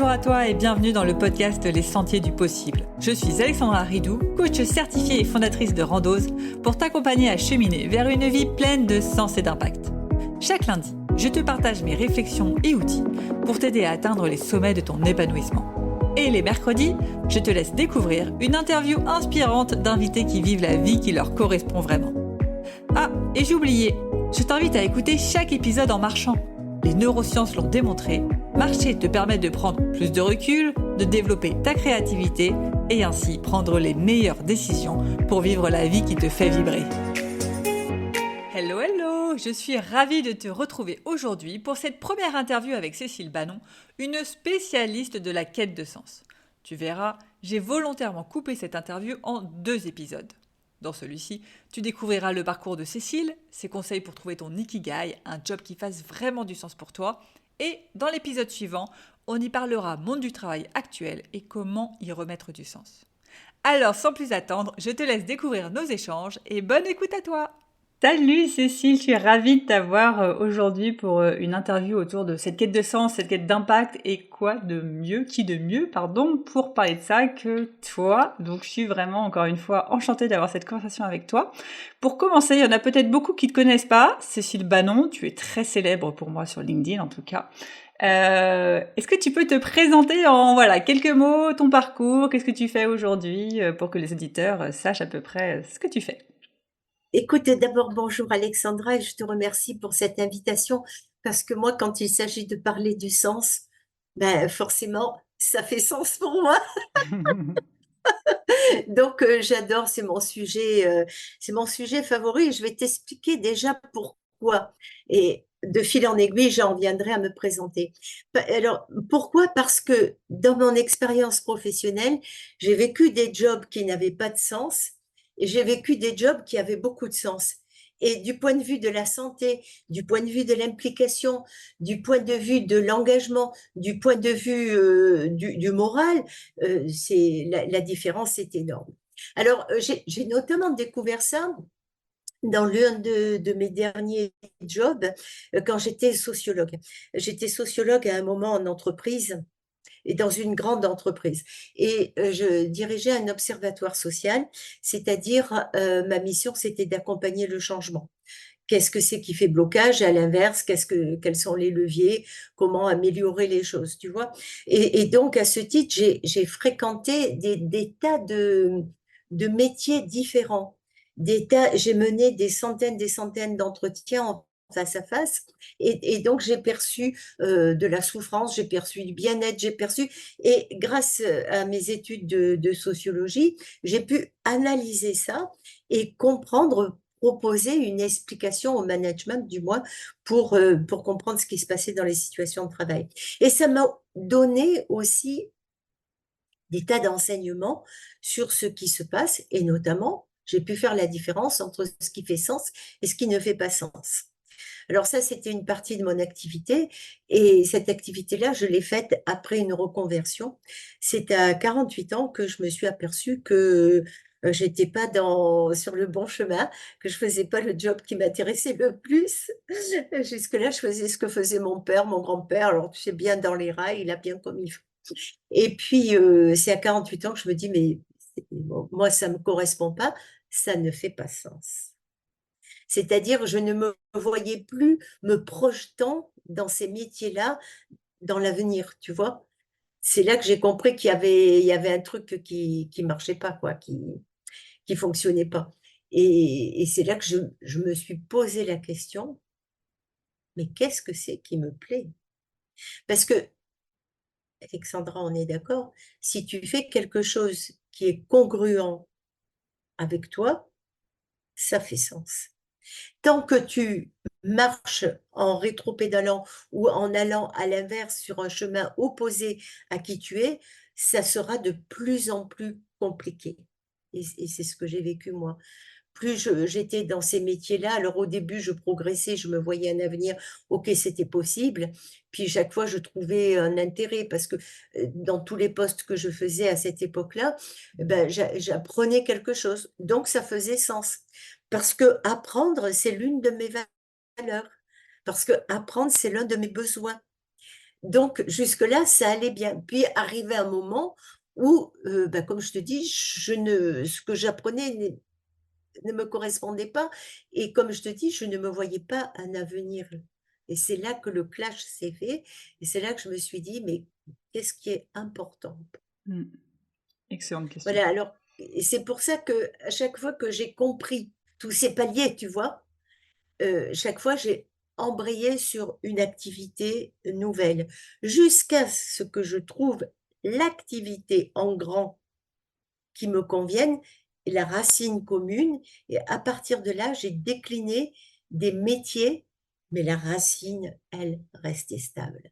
Bonjour à toi et bienvenue dans le podcast Les Sentiers du Possible. Je suis Alexandra Ridou, coach certifiée et fondatrice de Randose, pour t'accompagner à cheminer vers une vie pleine de sens et d'impact. Chaque lundi, je te partage mes réflexions et outils pour t'aider à atteindre les sommets de ton épanouissement. Et les mercredis, je te laisse découvrir une interview inspirante d'invités qui vivent la vie qui leur correspond vraiment. Ah, et j'ai oublié, je t'invite à écouter chaque épisode en marchant. Les neurosciences l'ont démontré, marcher te permet de prendre plus de recul, de développer ta créativité et ainsi prendre les meilleures décisions pour vivre la vie qui te fait vibrer. Hello, je suis ravie de te retrouver aujourd'hui pour cette première interview avec Cécile Bannon, une spécialiste de la quête de sens. Tu verras, j'ai volontairement coupé cette interview en 2 épisodes. Dans celui-ci, tu découvriras le parcours de Cécile, ses conseils pour trouver ton ikigai, un job qui fasse vraiment du sens pour toi. Et dans l'épisode suivant, on y parlera monde du travail actuel et comment y remettre du sens. Alors, sans plus attendre, je te laisse découvrir nos échanges et bonne écoute à toi! Salut Cécile, je suis ravie de t'avoir aujourd'hui pour une interview autour de cette quête de sens, cette quête d'impact et qui de mieux, pour parler de ça que toi. Donc je suis vraiment encore une fois enchantée d'avoir cette conversation avec toi. Pour commencer, il y en a peut-être beaucoup qui ne te connaissent pas. Cécile Bannon, tu es très célèbre pour moi sur LinkedIn en tout cas. Est-ce que tu peux te présenter en quelques mots, ton parcours, qu'est-ce que tu fais aujourd'hui pour que les auditeurs sachent à peu près ce que tu fais? Écoute, d'abord, bonjour Alexandra, et je te remercie pour cette invitation, parce que moi, quand il s'agit de parler du sens, ben forcément, ça fait sens pour moi. Donc, j'adore, c'est mon sujet favori, et je vais t'expliquer déjà pourquoi. Et de fil en aiguille, j'en viendrai à me présenter. Alors, pourquoi? Parce que dans mon expérience professionnelle, j'ai vécu des jobs qui n'avaient pas de sens et j'ai vécu des jobs qui avaient beaucoup de sens. Et du point de vue de la santé, du point de vue de l'implication, du point de vue de l'engagement, du point de vue du moral, la différence est énorme. Alors, j'ai notamment découvert ça dans l'un de mes derniers jobs, quand j'étais sociologue. J'étais sociologue à un moment en entreprise, et dans une grande entreprise. Et je dirigeais un observatoire social, c'est-à-dire ma mission, c'était d'accompagner le changement. Qu'est-ce que c'est qui fait blocage? À l'inverse, quels sont les leviers? Comment améliorer les choses, tu vois? Et donc, à ce titre, j'ai fréquenté des tas de métiers différents. J'ai mené des centaines d'entretiens en face à face. Et donc, j'ai perçu de la souffrance, j'ai perçu du bien-être, et grâce à mes études de sociologie, j'ai pu analyser ça et comprendre, proposer une explication au management, du moins, pour comprendre ce qui se passait dans les situations de travail. Et ça m'a donné aussi des tas d'enseignements sur ce qui se passe, et notamment, j'ai pu faire la différence entre ce qui fait sens et ce qui ne fait pas sens. Alors ça, c'était une partie de mon activité, et cette activité-là, je l'ai faite après une reconversion. C'est à 48 ans que je me suis aperçue que j'étais pas sur le bon chemin, que je faisais pas le job qui m'intéressait le plus. Jusque-là, je faisais ce que faisait mon père, mon grand-père. Alors, tu sais, bien dans les rails, il a bien comme il faut. Et puis, c'est à 48 ans que je me dis, mais moi, ça me correspond pas, ça ne fait pas sens. C'est-à-dire, je ne me voyais plus me projetant dans ces métiers-là, dans l'avenir, tu vois? C'est là que j'ai compris qu'il y avait un truc qui marchait pas, quoi, qui fonctionnait pas. Et c'est là que je me suis posé la question: «Mais qu'est-ce que c'est qui me plaît?» Parce que, Alexandra, on est d'accord, si tu fais quelque chose qui est congruent avec toi, ça fait sens. Tant que tu marches en rétropédalant ou en allant à l'inverse sur un chemin opposé à qui tu es, ça sera de plus en plus compliqué, et c'est ce que j'ai vécu moi. Plus j'étais dans ces métiers-là, alors au début, je progressais, je me voyais un avenir, OK, c'était possible. Puis chaque fois, je trouvais un intérêt, parce que, dans tous les postes que je faisais à cette époque-là, ben, j'apprenais quelque chose, donc ça faisait sens. Parce que apprendre, c'est l'une de mes valeurs, parce que apprendre, c'est l'un de mes besoins. Donc, jusque-là, ça allait bien. Puis, arrivait un moment où, comme je te dis, ce que j'apprenais ne me correspondait pas et comme je te dis, je ne me voyais pas un avenir et c'est là que le clash s'est fait et c'est là que je me suis dit: «Mais qu'est-ce qui est important?» Mmh. Excellente question. Voilà, alors et c'est pour ça qu'à chaque fois que j'ai compris tous ces paliers, tu vois? Chaque fois, j'ai embrayé sur une activité nouvelle, jusqu'à ce que je trouve l'activité en grand qui me convienne et la racine commune et à partir de là, j'ai décliné des métiers, mais la racine, elle, restait stable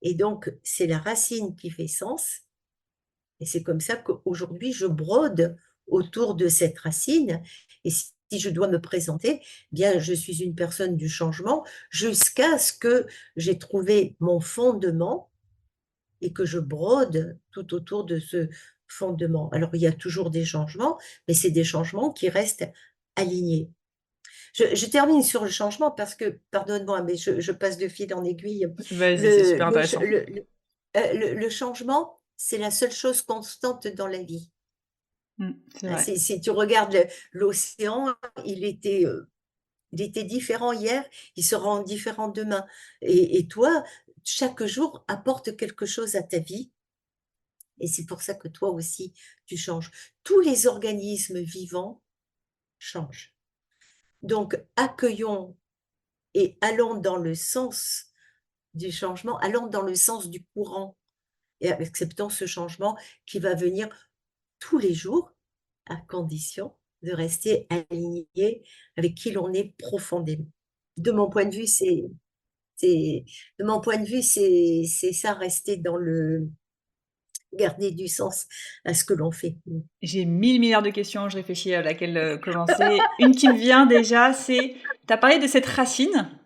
et donc c'est la racine qui fait sens et c'est comme ça qu'aujourd'hui, je brode autour de cette racine et si je dois me présenter, bien, je suis une personne du changement jusqu'à ce que j'ai trouvé mon fondement et que je brode tout autour de ce fondement. Alors, il y a toujours des changements, mais c'est des changements qui restent alignés. Je termine sur le changement parce que, pardonne-moi, mais je passe de fil en aiguille. Vas-y, c'est Le super le ch intéressant. le changement, c'est la seule chose constante dans la vie. Mmh, c'est Hein, vrai. si tu regardes l'océan, il était, il était différent hier, il sera différent demain et toi, chaque jour apporte quelque chose à ta vie et c'est pour ça que toi aussi, tu changes. Tous les organismes vivants changent. Donc accueillons et allons dans le sens du changement, allons dans le sens du courant et acceptons ce changement qui va venir tous les jours, à condition de rester aligné avec qui l'on est profondément. De mon point de vue, c'est de mon point de vue, c'est ça, rester dans le garder du sens à ce que l'on fait. Mmh. J'ai 1000 milliards de questions, je réfléchis à laquelle, commencer. Une qui me vient déjà, c'est tu as parlé de cette racine,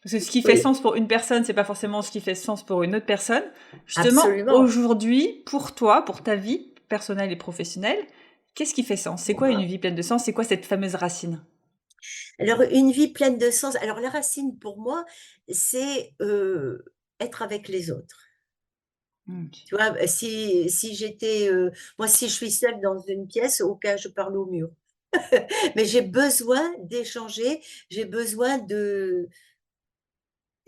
parce que ce qui fait Oui, sens pour une personne, c'est pas forcément ce qui fait sens pour une autre personne. Justement, absolument. aujourd'hui, pour toi, pour ta vie personnelle et professionnelle, qu'est-ce qui fait sens? C'est Pour quoi une moi. vie pleine de sens? C'est quoi cette fameuse racine? Alors une vie pleine de sens, alors la racine pour moi, c'est, être avec les autres. Mmh. Tu vois? Si j'étais, moi si je suis seule dans une pièce, au cas je parle au mur. Mais j'ai besoin d'échanger, j'ai besoin de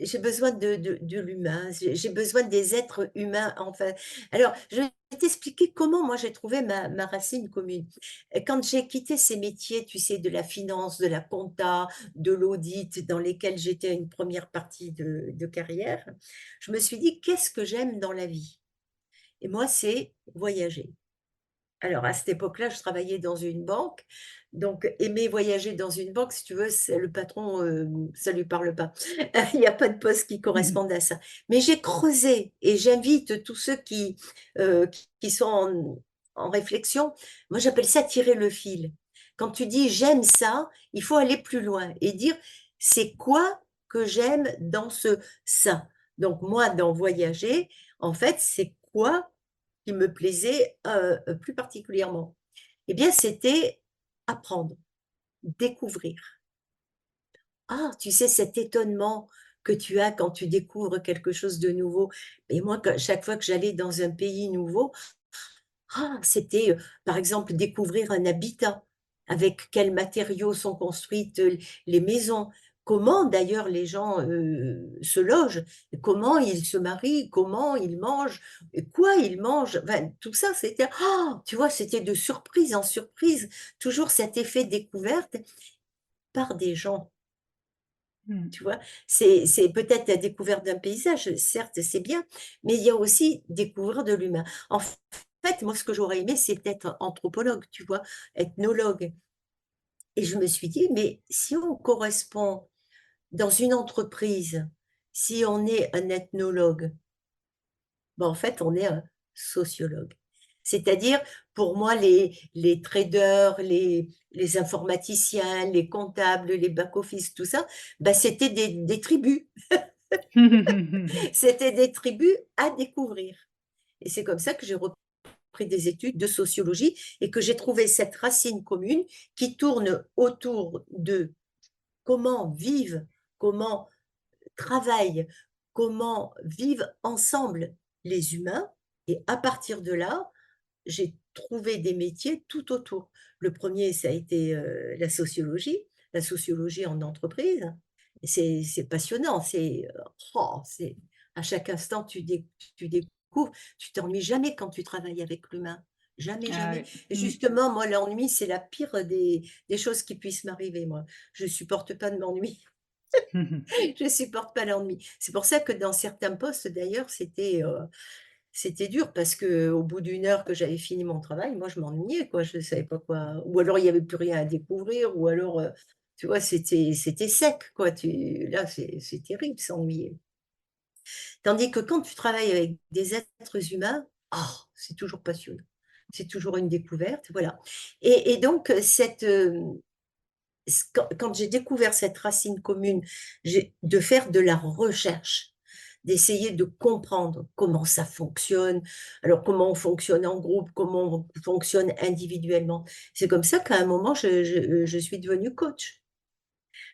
j'ai besoin de l'humain, j'ai besoin des êtres humains, enfin. Alors, je vais t'expliquer comment moi j'ai trouvé ma racine commune. Quand j'ai quitté ces métiers, tu sais, de la finance, de la compta, de l'audit, dans lesquels j'étais une première partie de carrière, je me suis dit: «Qu'est-ce que j'aime dans la vie?» Et moi, c'est voyager. Alors à cette époque-là, je travaillais dans une banque, donc aimer voyager dans une banque, si tu veux, c'est le patron, ça lui parle pas. Il y a pas de poste qui corresponde à ça. Mais j'ai creusé et j'invite tous ceux qui sont en réflexion, moi j'appelle ça tirer le fil. Quand tu dis: «J'aime ça», il faut aller plus loin et dire: «C'est quoi que j'aime dans ce ça?» Donc moi, dans voyager, en fait, c'est quoi qui me plaisait, plus particulièrement? Eh bien, c'était apprendre, découvrir. Ah, tu sais, cet étonnement que tu as quand tu découvres quelque chose de nouveau. Et moi, chaque fois que j'allais dans un pays nouveau, c'était, par exemple, découvrir un habitat, avec quels matériaux sont construites, les maisons. Comment d'ailleurs les gens, se logent, comment ils se marient, comment ils mangent, et quoi ils mangent, enfin tout ça c'était tu vois? C'était de surprise en surprise, toujours cet effet découverte par des gens. Mmh. Tu vois? C'est peut-être la découverte d'un paysage, certes, c'est bien, mais il y a aussi découvrir de l'humain. En fait, moi, ce que j'aurais aimé, c'est être anthropologue, tu vois? Ethnologue et je me suis dit: «Mais si on correspond dans une entreprise, si on est un ethnologue, ben, en fait, on est un sociologue». C'est-à-dire, pour moi, les traders, les informaticiens, les comptables, les back office, tout ça, bah, c'était des tribus. C'était des tribus à découvrir et c'est comme ça que j'ai repris des études de sociologie et que j'ai trouvé cette racine commune qui tourne autour de comment vivent, comment travaillent, comment vivent ensemble les humains et à partir de là, j'ai trouvé des métiers tout autour. Le premier, ça a été, la sociologie en entreprise. Et c'est passionnant, c'est à chaque instant tu découvres, tu t'ennuies jamais quand tu travailles avec l'humain. Jamais, Ah jamais. oui. Et Mmh. justement, moi, l'ennui, c'est la pire des choses qui puissent m'arriver, moi. Je supporte pas de m'ennuyer. Je supporte pas l'ennui. C'est pour ça que dans certains postes d'ailleurs, c'était dur parce qu'au bout d'une heure que j'avais fini mon travail, moi je m'ennuyais quoi, je ne savais pas quoi ou alors il y avait plus rien à découvrir ou alors, tu vois, c'était sec quoi, tu là c'est terrible s'ennuyer. Tandis que quand tu travailles avec des êtres humains, ah, c'est toujours passionnant. C'est toujours une découverte, voilà. Et donc quand j'ai découvert cette racine commune, de faire de la recherche, d'essayer de comprendre comment ça fonctionne, alors comment on fonctionne en groupe, comment on fonctionne individuellement. C'est comme ça qu'à un moment, je suis devenue coach.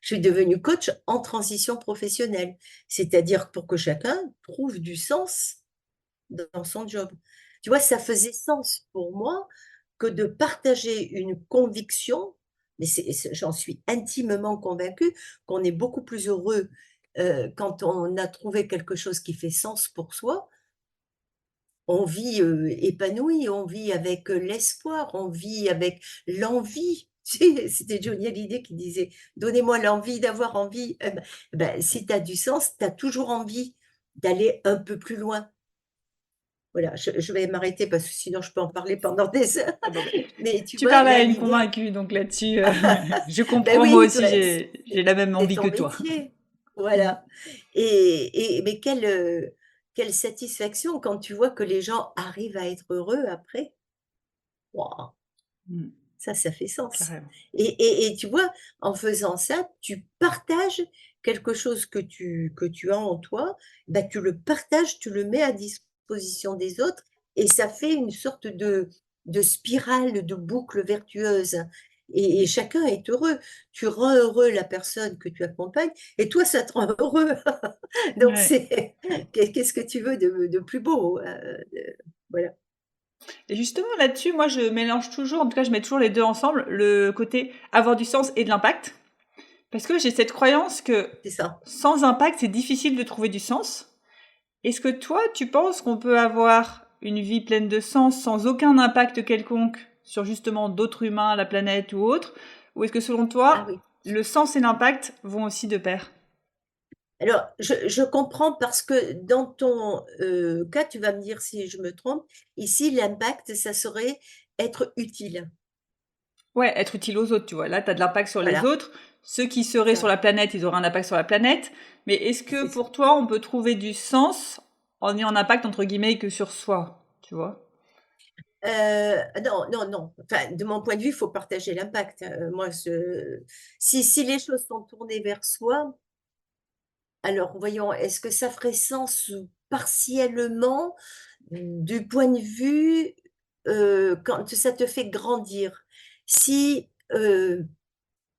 Je suis devenue coach en transition professionnelle, c'est-à-dire pour que chacun trouve du sens dans son job. Tu vois, ça faisait sens pour moi que de partager une conviction, mais j'en suis intimement convaincue qu'on est beaucoup plus heureux quand on a trouvé quelque chose qui fait sens pour soi. On vit épanoui, on vit avec l'espoir, on vit avec l'envie. C'était Johnny Hallyday qui disait: «Donnez-moi l'envie d'avoir envie». Si tu as du sens, tu as toujours envie d'aller un peu plus loin. Voilà, je vais m'arrêter parce que sinon je peux en parler pendant des heures. Ah bon, beh, Mais tu tu vois, parles là, à une l'idée convaincue, donc là-dessus, je ben comprends, moi oui, toi, aussi, j'ai la même c'est envie que ton toi. métier. Mmh. Voilà. Mais quelle satisfaction quand tu vois que les gens arrivent à être heureux après. Waouh! Mmh. Ça fait sens. Carrément. Et tu vois, en faisant ça, tu partages quelque chose que tu as en toi, bah, tu le partages, tu le mets à disposition des autres et ça fait une sorte de spirale, de boucle vertueuse et Mmh. chacun est heureux. Tu rends heureux la personne que tu accompagnes et toi, ça te rend heureux. Donc Ouais. c'est qu'est-ce que tu veux de plus beau? Voilà, Et justement, là-dessus, moi, je mélange toujours, en tout cas, je mets toujours les 2 ensemble, le côté avoir du sens et de l'impact. Parce que j'ai cette croyance que c'est ça. sans impact, c'est difficile de trouver du sens. Est-ce que toi, tu penses qu'on peut avoir une vie pleine de sens sans aucun impact quelconque sur justement d'autres humains, la planète ou autre? Ou est-ce que selon Ah toi, oui. le sens et l'impact vont aussi de pair? Alors, je comprends parce que dans ton, cas, tu vas me dire si je me trompe, ici l'impact, ça serait être utile. Ouais, être utile aux autres, tu vois. Là, tu as de l'impact sur les Voilà, autres. Ceux qui seraient sur ça, la planète, ils auraient un impact sur la planète. Mais est-ce que c'est ça. pour toi, on peut trouver du sens en ayant un impact entre guillemets que sur soi, tu vois? Non, non, non, enfin, de mon point de vue, il faut partager l'impact, moi je si les choses sont tournées vers soi, alors voyons, est-ce que ça ferait sens, partiellement, du point de vue, quand ça te fait grandir? Si,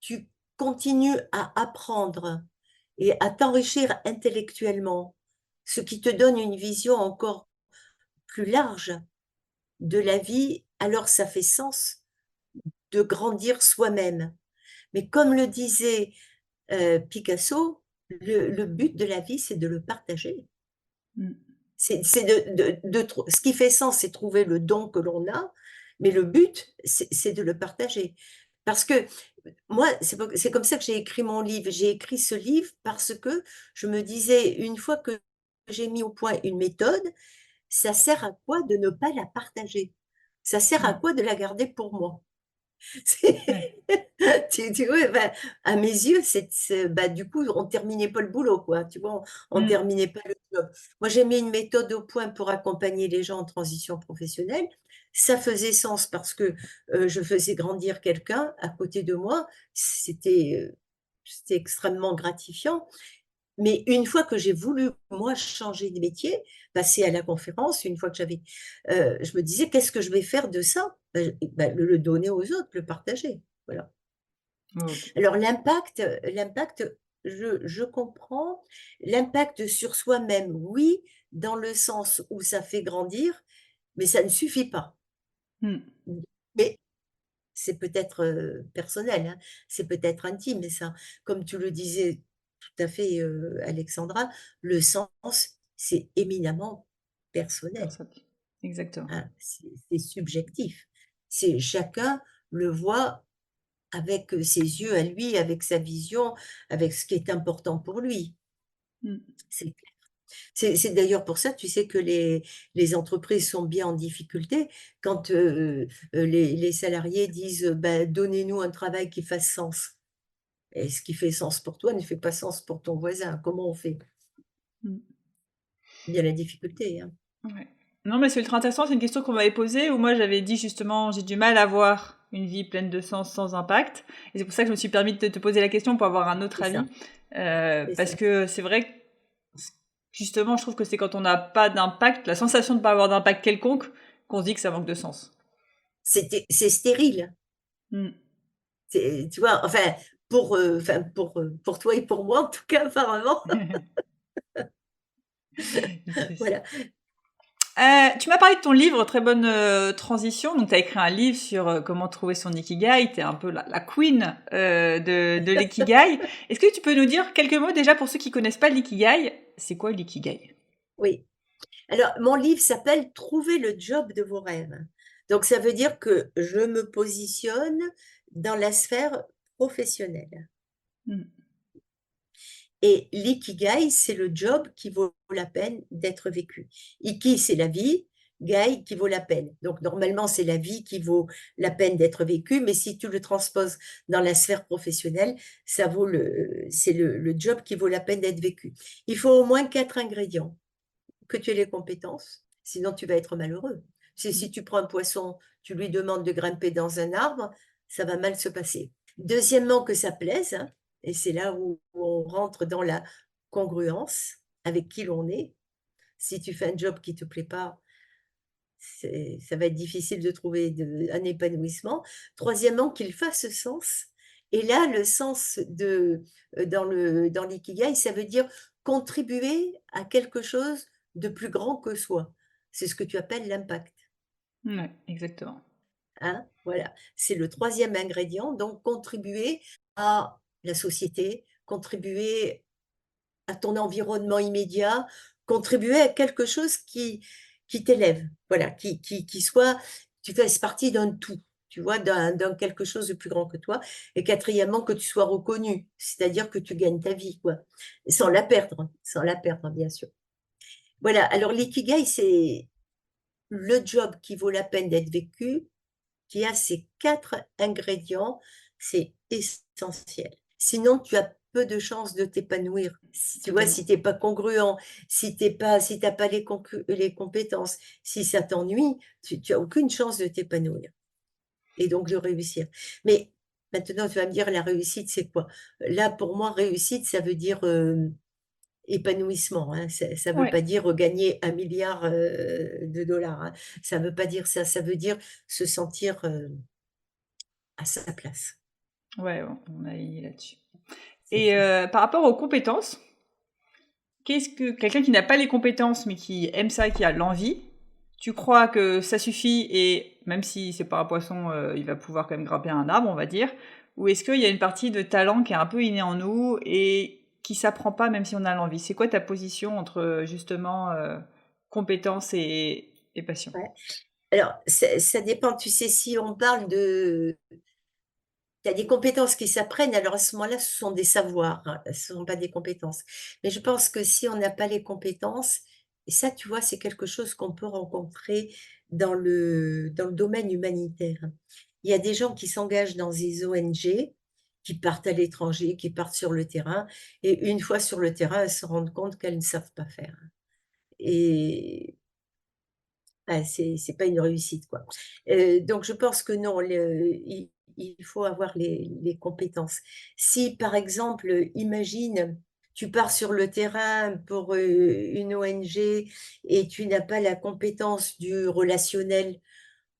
tu continues à apprendre et à t'enrichir intellectuellement, ce qui te donne une vision encore plus large de la vie, alors ça fait sens de grandir soi-même. Mais comme le disait, Picasso, le but de la vie, c'est de le partager. Mmh. C'est de trou ce qui fait sens, c'est trouver le don que l'on a, mais le but, c'est de le partager. Parce que moi, c'est comme ça que j'ai écrit mon livre. J'ai écrit ce livre parce que je me disais: «Une fois que j'ai mis au point une méthode, ça sert à quoi de ne pas la partager? Ça sert à Mmh. quoi de la garder pour moi?» C'est Ouais. tu vois? Bah, à mes yeux, bah, du coup, on terminait pas le boulot, quoi, tu vois? On Mmh. terminait pas le job. Moi, j'ai mis une méthode au point pour accompagner les gens en transition professionnelle. Ça faisait sens parce que, je faisais grandir quelqu'un à côté de moi. C'était extrêmement gratifiant. Mais une fois que j'ai voulu, moi, changer de métier, passer à la conférence, une fois que je me disais: «Qu'est-ce que je vais faire de ça?» Le donner aux autres, le partager, voilà. OK. Alors l'impact, je comprends l'impact sur soi-même, oui, dans le sens où ça fait grandir, mais ça ne suffit pas. Mmh. Mais c'est peut-être, personnel, hein, c'est peut-être intime, mais ça, comme tu le disais tout à fait, Alexandra, le sens, c'est éminemment personnel, Personne. Exactement. hein, c'est subjectif. C'est chacun le voit avec, ses yeux à lui, avec sa vision, avec ce qui est important pour lui. Mmh. C'est c'est d'ailleurs pour ça, tu sais, que les entreprises sont bien en difficulté quand, les salariés disent, bah: «Donnez-nous un travail qui fasse sens». Et ce qui fait sens pour toi ne fait pas sens pour ton voisin. Comment on fait? Mmh. Il y a la difficulté, hein. Ouais. Non, mais c'est ultra intéressant. C'est une question qu'on m'avait posée où moi j'avais dit justement j'ai du mal à avoir une vie pleine de sens sans impact. Et c'est pour ça que je me suis permis de te poser la question pour avoir un autre C'est ça, avis. c'est Parce ça. que c'est vrai que justement, je trouve que c'est quand on n'a pas d'impact, la sensation de ne pas avoir d'impact quelconque, qu'on se dit que ça manque de sens. C'est stérile. Mm. C'est tu vois? Enfin, enfin pour toi et pour moi en tout cas apparemment. C'est ça. Voilà. Tu m'as parlé de ton livre, très bonne transition. Donc, tu as écrit un livre sur comment trouver son ikigai. Tu es un peu la queen de l'ikigai. Est-ce que tu peux nous dire quelques mots déjà pour ceux qui connaissent pas l'ikigai? C'est quoi l'ikigai? Oui. Alors mon livre s'appelle «Trouver le job de vos rêves». Donc ça veut dire que je me positionne dans la sphère professionnelle. Mm. Et l'ikigai, c'est le job qui vaut la peine d'être vécu. Iki, c'est la vie, gai qui vaut la peine. Donc normalement, c'est la vie qui vaut la peine d'être vécue, mais si tu le transposes dans la sphère professionnelle, ça vaut c'est le job qui vaut la peine d'être vécu. Il faut au moins 4 ingrédients. Que tu aies les compétences, sinon tu vas être malheureux. Si tu prends un poisson, tu lui demandes de grimper dans un arbre, ça va mal se passer. Deuxièmement, que ça plaise, hein, et c'est là où on rentre dans la congruence avec qui l'on est. Si tu fais un job qui ne te plaît pas, ça va être difficile de trouver un épanouissement. Troisièmement, qu'il fasse sens. Et là, le sens dans l'ikigai, ça veut dire contribuer à quelque chose de plus grand que soi. C'est ce que tu appelles l'impact. Ouais, exactement. Hein, voilà, c'est le troisième ingrédient. Donc, contribuer à la société, contribuer à ton environnement immédiat, contribuer à quelque chose qui t'élève, voilà, qui soit, tu fasses partie d'un tout, tu vois, d'un quelque chose de plus grand que toi. Et quatrièmement, que tu sois reconnu, c'est-à-dire que tu gagnes ta vie, quoi, sans la perdre, bien sûr. Voilà, alors l'ikigai, c'est le job qui vaut la peine d'être vécu, qui a ces 4 ingrédients, c'est essentiel. Sinon, tu as peu de chances de t'épanouir. Si tu vois, Totalement. si tu es pas congruent, si tu as pas les compétences, si ça t'ennuie, tu as aucune chance de t'épanouir et donc de réussir. Mais maintenant, tu vas me dire la réussite, c'est quoi? Là, pour moi, réussite, ça veut dire, épanouissement, hein. Ça veut Ouais. pas dire gagner 1 000 000 de dollars, hein. Ça veut pas dire ça, ça veut dire se sentir, à sa place. Ouais, on a aligné là-dessus. C'est Et ça. par rapport aux compétences, qu'est-ce que quelqu'un qui n'a pas les compétences mais qui aime ça, qui a l'envie, tu crois que ça suffit et même si c'est pas un poisson, il va pouvoir quand même grimper à un arbre, on va dire? Ou est-ce qu'il y a une partie de talent qui est un peu innée en nous et qui s'apprend pas même si on a l'envie? C'est quoi ta position entre justement compétences et passion? Ouais. Alors ça dépend, tu sais, si on parle de tu as des compétences qui s'apprennent, alors à ce moment-là, ce sont des savoirs, hein, ce ne sont pas des compétences. Mais je pense que si on n'a pas les compétences et ça, tu vois, c'est quelque chose qu'on peut rencontrer dans le domaine humanitaire. Il y a des gens qui s'engagent dans des ONG, qui partent à l'étranger, qui partent sur le terrain et une fois sur le terrain, elles se rendent compte qu'elles ne savent pas faire et ah, c'est pas une réussite, quoi. Donc je pense que non, il faut avoir les compétences. Si, par exemple, imagine, tu pars sur le terrain pour, une ONG et tu n'as pas la compétence du relationnel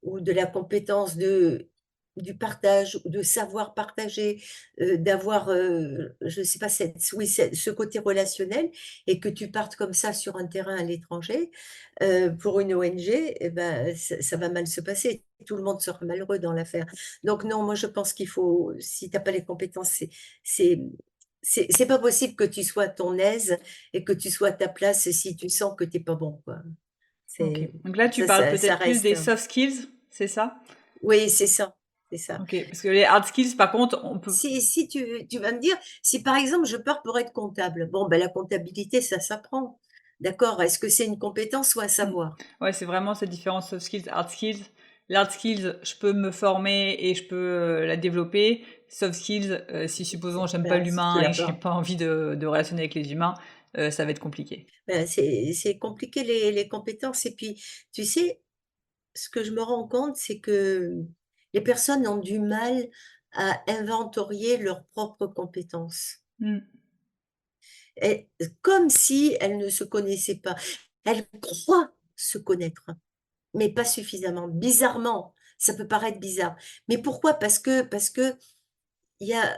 ou de la compétence de du partage, de savoir partager, d'avoir, je sais pas, oui, ce côté relationnel et que tu partes comme ça sur un terrain à l'étranger, pour une ONG et ben, ça va mal se passer. Tout le monde sera malheureux dans l'affaire. Donc non, moi je pense qu'il faut si tu as pas les compétences, c'est c'est pas possible que tu sois à ton aise et que tu sois à ta place si tu sens que tu es pas bon, quoi. OK. C'est Donc là, tu parles ça peut-être plus reste. des soft skills, c'est ça? Oui, c'est ça, c'est ça. OK, parce que les hard skills, par contre, on peut Si tu vas me dire, si par exemple je pars pour être comptable, bon, ben, la comptabilité ça s'apprend. D'accord, est-ce que c'est une compétence ou un mmh. savoir? Ouais, c'est vraiment cette différence soft skills, hard skills. Les hard skills, je peux me former et je peux, la développer. Soft skills, si supposons j'aime pas Ben, si tu l'humain l'as et que j'ai pas. pas envie de relationner avec les humains, ça va être compliqué. Ben, c'est compliqué les compétences et puis, tu sais, ce que je me rends compte, c'est que les personnes ont du mal à inventorier leurs propres compétences Mmh. et comme si elles ne se connaissaient pas. Elles croient se connaître. Mais pas suffisamment. Bizarrement, ça peut paraître bizarre. Mais pourquoi? Parce que il y a,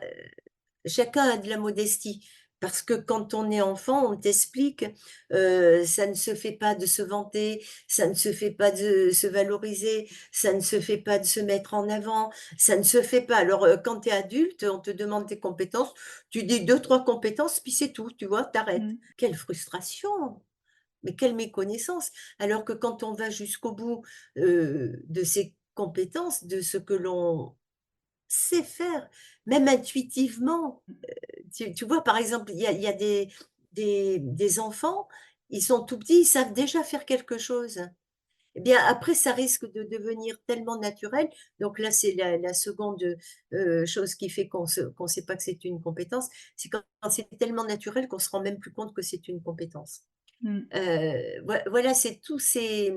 chacun a de la modestie. Parce que quand on est enfant, on t'explique, ça ne se fait pas de se vanter, ça ne se fait pas de se valoriser, ça ne se fait pas de se mettre en avant, ça ne se fait pas. Alors, quand tu es adulte, on te demande tes compétences, tu dis deux trois compétences, puis c'est tout, tu vois? Tu arrêtes. Mmh. Quelle frustration! Mais quelle méconnaissance! Alors que quand on va jusqu'au bout, de ses compétences, de ce que l'on sait faire, même intuitivement, tu vois? Par exemple, il y a des enfants, ils sont tout petits, ils savent déjà faire quelque chose. Eh bien, après, ça risque de devenir tellement naturel. Donc là, c'est la seconde, chose qui fait qu'on sait pas que c'est une compétence, c'est quand c'est tellement naturel qu'on se rend même plus compte que c'est une compétence. Mmh. Voilà, c'est tous ces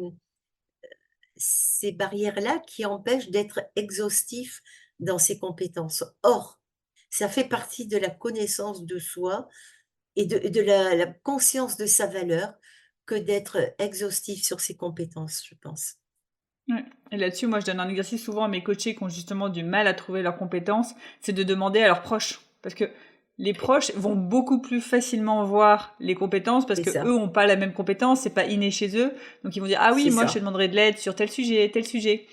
barrières-là qui empêchent d'être exhaustif dans ses compétences. Or, ça fait partie de la connaissance de soi et de la conscience de sa valeur que d'être exhaustif sur ses compétences, je pense. Ouais, et là-dessus, moi, je donne un exercice souvent à mes coachés qui ont justement du mal à trouver leurs compétences, c'est de demander à leurs proches. Parce que les proches vont beaucoup plus facilement voir les compétences parce C'est que eux ça, ont pas la même compétence, c'est pas inné chez eux. Donc ils vont dire ah oui, c'est moi je te ça. demanderai de l'aide sur tel sujet, tel sujet.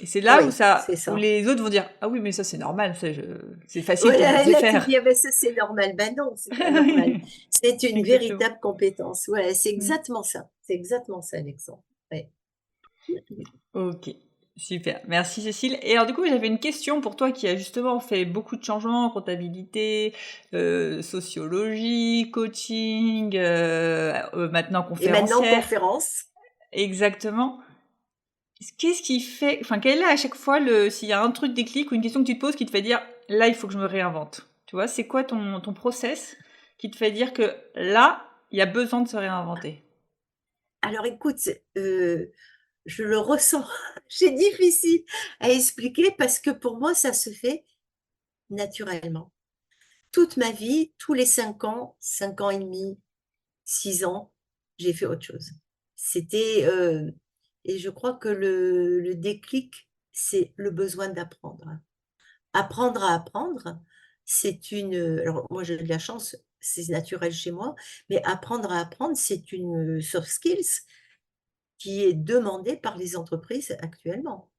Et c'est là Oui, c'est où ça. les autres vont dire ah oui mais ça c'est normal, c'est facile, tout le monde Voilà, sait là tu faire. dis: «Ah ben ça c'est normal». Ben non, c'est pas normal. C'est une Exactement. véritable compétence. Ouais, c'est Mm. exactement ça. C'est exactement ça l'exemple. Ouais. Ok, super. Merci Cécile. Et alors du coup, j'avais une question pour toi qui a justement fait beaucoup de changements, comptabilité, sociologie, coaching, maintenant Et maintenant conférencière. conférence. Exactement. Qu'est-ce qui fait, enfin, quel est à chaque fois s'il y a un truc déclic ou une question que tu te poses qui te fait dire, là, il faut que je me réinvente. Tu vois, c'est quoi ton process qui te fait dire que là, il y a besoin de se réinventer? Alors écoute, je le ressens. C'est difficile à expliquer parce que pour moi, ça se fait naturellement. Toute ma vie, tous les 5 ans et demi, 6 ans, j'ai fait autre chose. C'était, et je crois que le déclic, c'est le besoin d'apprendre. Apprendre à apprendre, c'est une, alors moi j'ai de la chance, c'est naturel chez moi, mais apprendre à apprendre, c'est une, soft skills qui est demandée par les entreprises actuellement.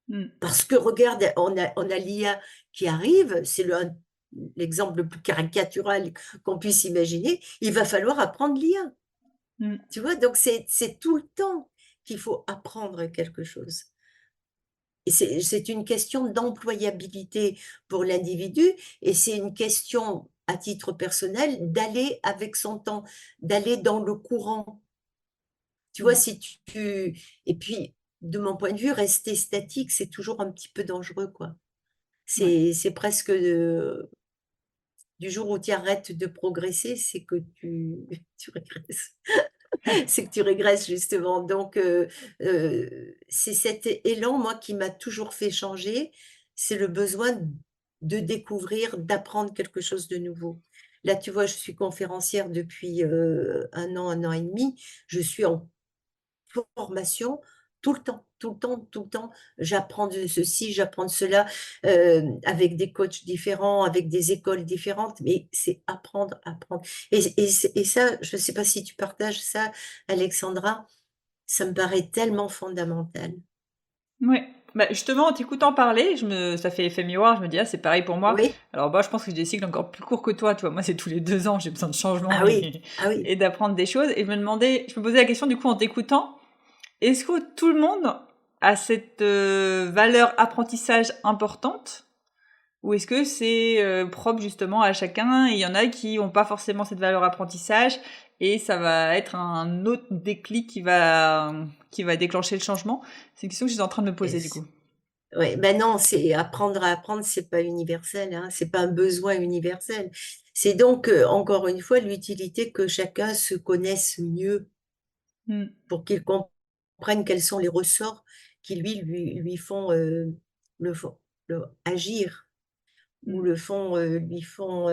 Hmm. Parce que regarde, on a l'IA qui arrive, c'est l'exemple le plus caricatural qu'on puisse imaginer, il va falloir apprendre l'IA. Hmm. Tu vois? Donc c'est tout le temps qu'il faut apprendre quelque chose et c'est une question d'employabilité pour l'individu et c'est une question, à titre personnel, d'aller avec son temps, d'aller dans le courant. Tu vois? Hmm. Si tu et puis, de mon point de vue, rester statique, c'est toujours un petit peu dangereux, quoi. Ouais. C'est presque, du jour où tu arrêtes de progresser, c'est que tu régresses. C'est que tu régresses justement. Donc, c'est cet élan, moi, qui m'a toujours fait changer. C'est le besoin de découvrir, d'apprendre quelque chose de nouveau. Là, tu vois, je suis conférencière depuis, 1 an et demi. Je suis en formation tout le temps, tout le temps, tout le temps. J'apprends de ceci, j'apprends de cela, avec des coachs différents, avec des écoles différentes, mais c'est apprendre, apprendre. Et ça, je ne sais pas si tu partages ça, Alexandra, ça me paraît tellement fondamental. Ouais. Bah, justement, en t'écoutant parler, ça fait effet miroir, je me dis, ah, c'est pareil pour moi. Oui? Alors, moi, je pense que j'ai des cycles encore plus courts que toi, tu vois. Moi, c'est tous les 2 ans, j'ai besoin de changement Ah oui, ah oui. et d'apprendre des choses. Et je me posais la question, du coup, en t'écoutant, est-ce que tout le monde a cette valeur apprentissage importante? Ou est-ce que c'est propre justement à chacun et il y en a qui n'ont pas forcément cette valeur apprentissage et ça va être un autre déclic qui va déclencher le changement? C'est une question que je suis en train de me Et poser du coup. ouais, ben non, c'est apprendre à apprendre, c'est pas universel, hein, c'est pas un besoin universel. C'est donc, encore une fois, l'utilité que chacun se connaisse mieux Mm, pour qu'il comprenne quels sont les ressorts qui lui font, le font agir ou mm. lui font,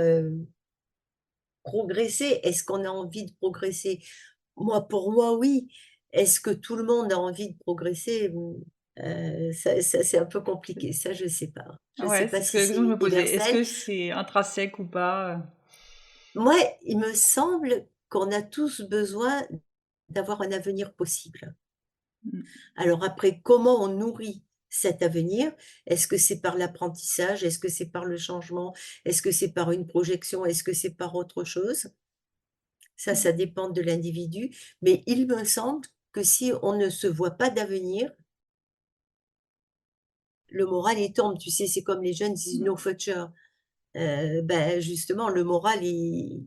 progresser. Est-ce qu'on a envie de progresser? Moi, pour moi, oui. Est-ce que tout le monde a envie de progresser? Ça c'est un peu compliqué, ça je sais pas. Je sais Ouais, pas c'est ce que si la question que je c'est me posais. Est-ce universel. que c'est intrinsèque ou pas? Moi, il me semble qu'on a tous besoin d'avoir un avenir possible. Mm, Alors après, comment on nourrit cet avenir? Est-ce que c'est par l'apprentissage? Est-ce que c'est par le changement? Est-ce que c'est par une projection? Est-ce que c'est par autre chose? Ça mm, dépend de l'individu, mais il me semble que si on ne se voit pas d'avenir, le moral il tombe. Tu sais, c'est comme les jeunes disent: mm, «No future». Ben, justement, le moral il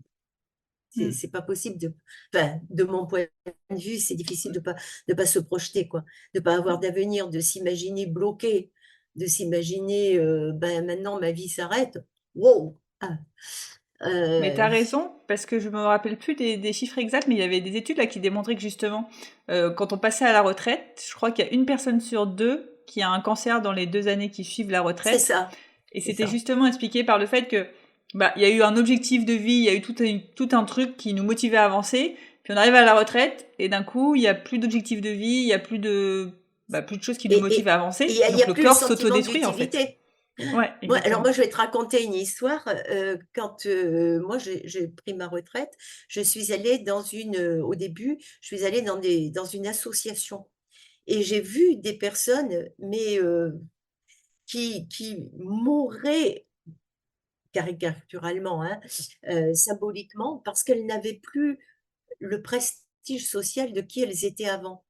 mm. c'est pas possible de enfin, de mon point de vue, c'est difficile de pas se projeter, quoi. De pas avoir d'avenir, de s'imaginer bloqué, de s'imaginer, ben, maintenant ma vie s'arrête. Wow! Ah, Mais t'as heu, raison, parce que je me rappelle plus des chiffres exacts, mais il y avait des études là qui démontraient que justement, quand on passait à la retraite, je crois qu'il y a une personne sur deux qui a un cancer dans les 2 années qui suivent la c'est retraite. ça, Et c'est c'était ça. justement expliqué par le fait que bah il y a eu un objectif de vie, il y a eu tout un truc qui nous motivait à avancer. Puis on arrive à la retraite et d'un coup il y a plus d'objectif de vie, il y a plus de choses qui nous Et motivent et à et avancer. il y Donc a le plus le corps sentiment s'autodétruit en fait. d'utilité. Ouais, Moi alors exactement. moi, je vais te raconter une histoire, quand, moi j'ai pris ma retraite, je suis allée dans une, au début, je suis allée dans une association et j'ai vu des personnes, mais, qui mouraient caricaturalement, hein, symboliquement, parce qu'elles n'avaient plus le prestige social de qui elles étaient avant.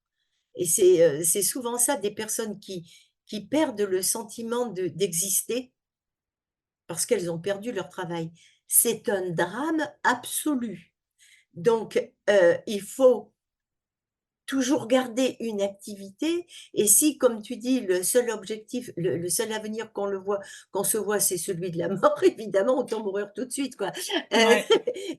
Et c'est souvent ça, des personnes qui perdent le sentiment d'exister parce qu'elles ont perdu leur travail. C'est un drame absolu. Donc, il faut toujours garder une activité et si, comme tu dis, le seul objectif, le seul avenir qu'on se voit, c'est celui de la mort, évidemment, autant mourir tout de suite, quoi. Heu, Ouais.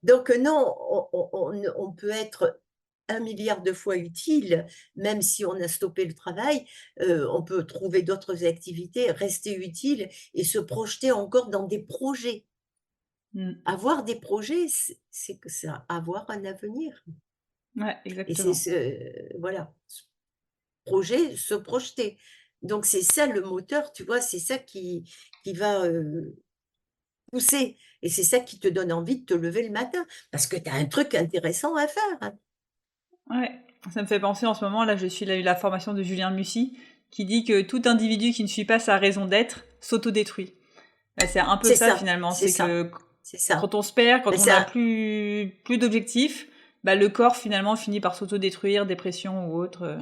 donc non, on peut être 1 milliard de fois utile, même si on a stoppé le travail, on peut trouver d'autres activités, rester utile et se projeter encore dans des projets. Mm. Avoir des projets, c'est que ça avoir un avenir Ouais, et c'est exactement. voilà. Projet, se projeter. Donc c'est ça le moteur, tu vois? C'est ça qui va, pousser et c'est ça qui te donne envie de te lever le matin parce que tu as un truc intéressant à faire, hein. Ouais. Ça me fait penser en ce moment, là, je suis la formation de Julien Mussy qui dit que tout individu qui ne suit pas sa raison d'être s'autodétruit. Bah, c'est un peu C'est ça ça, finalement, c'est c'est ça, que c'est ça. quand on se perd, Mais quand on n'a ça plus d'objectifs, bah, le corps finalement finit par s'autodétruire, dépression ou autre.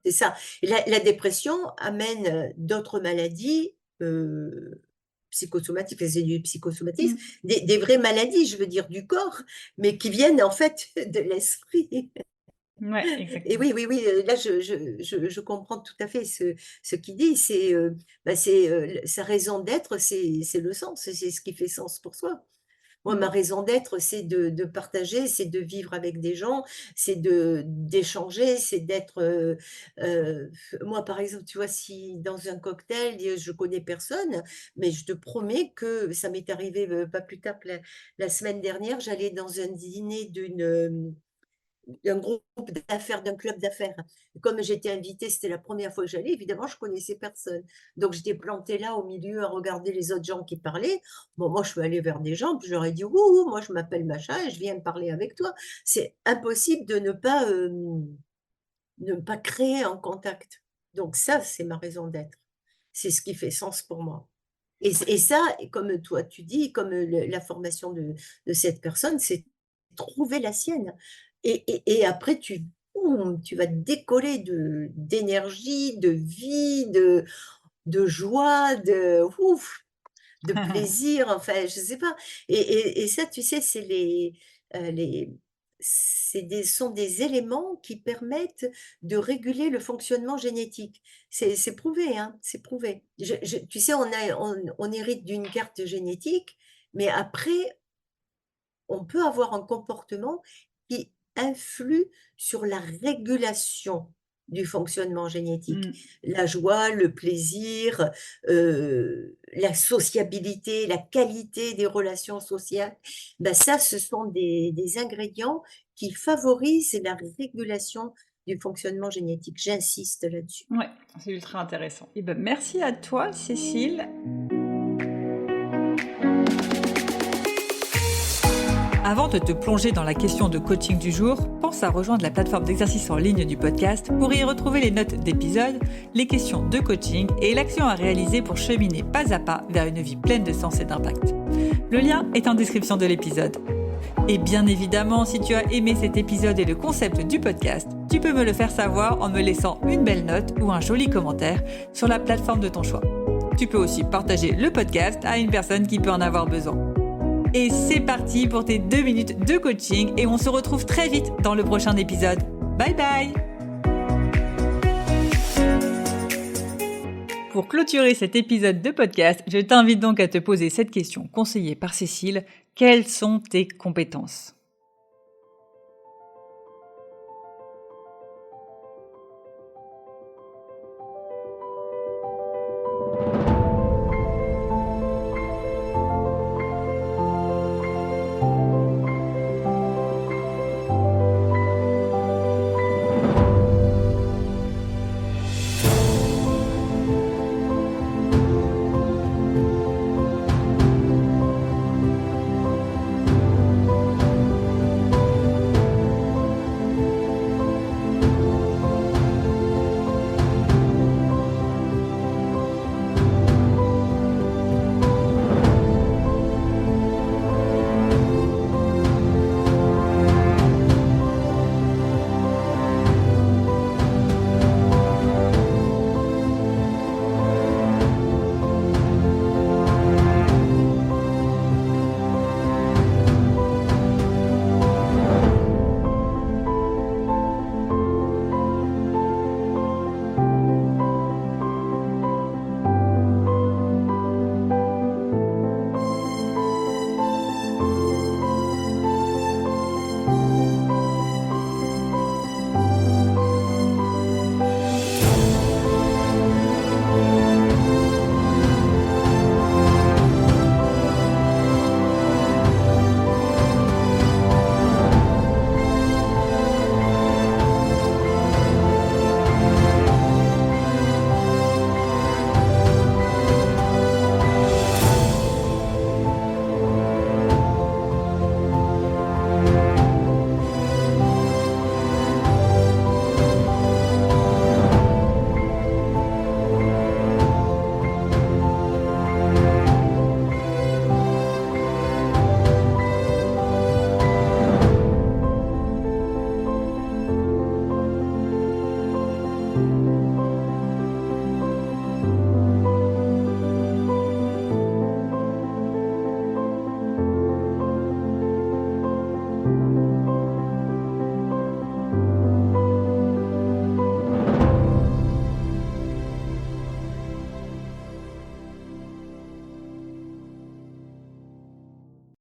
c'est ça et la dépression amène, d'autres maladies, psychosomatiques, enfin, c'est du psychosomatisme, Mm. des vraies maladies, je veux dire du corps, mais qui viennent en fait de l'esprit. Ouais, Et exactement. oui, oui, oui, là, je comprends tout à fait ce qu'il dit. C'est, bah, c'est, sa raison d'être, c'est le sens, c'est ce qui fait sens pour soi. Moi, ma Mm. raison d'être, c'est de partager, c'est de vivre avec des gens, c'est d'échanger, c'est d'être, moi, par exemple, tu vois, si dans un cocktail, je connais personne, mais je te promets que ça m'est arrivé, pas plus tard que la semaine dernière, j'allais dans un dîner d'un groupe d'affaires, d'un club d'affaires. Comme j'étais invitée, c'était la première fois que j'allais, évidemment, je connaissais personne. Donc, j'étais plantée là au milieu à regarder les autres gens qui parlaient. Bon, moi, je suis allée vers des gens, puis je leur ai dit, ouh, moi, je m'appelle machin et je viens parler avec toi. C'est impossible de ne pas créer un contact. Donc, ça, c'est ma raison d'être. C'est ce qui fait sens pour moi. Et ça, comme toi tu dis, comme la formation de cette personne, c'est trouver la sienne. Et après, boum, tu vas décoller d'énergie, de vie, de joie, ouf, de plaisir, enfin, je sais pas. Et ça, tu sais, c'est les sont des éléments qui permettent de réguler le fonctionnement génétique. C'est prouvé, hein, c'est prouvé. Tu sais, on hérite d'une carte génétique, mais après, on peut avoir un comportement qui influe sur la régulation du fonctionnement génétique. Mmh. La joie, le plaisir, la sociabilité, la qualité des relations sociales, bah, ça, ce sont des ingrédients qui favorisent la régulation du fonctionnement génétique. J'insiste là-dessus. Ouais, c'est ultra intéressant. Et ben, merci à toi, Cécile. Avant de te plonger dans la question de coaching du jour, pense à rejoindre la plateforme d'exercice en ligne du podcast pour y retrouver les notes d'épisode, les questions de coaching et l'action à réaliser pour cheminer pas à pas vers une vie pleine de sens et d'impact. Le lien est en description de l'épisode. Et bien évidemment, si tu as aimé cet épisode et le concept du podcast, tu peux me le faire savoir en me laissant une belle note ou un joli commentaire sur la plateforme de ton choix. Tu peux aussi partager le podcast à une personne qui peut en avoir besoin. Et c'est parti pour tes 2 minutes de coaching et on se retrouve très vite dans le prochain épisode. Bye bye! Pour clôturer cet épisode de podcast, je t'invite donc à te poser cette question conseillée par Cécile. Quelles sont tes compétences ?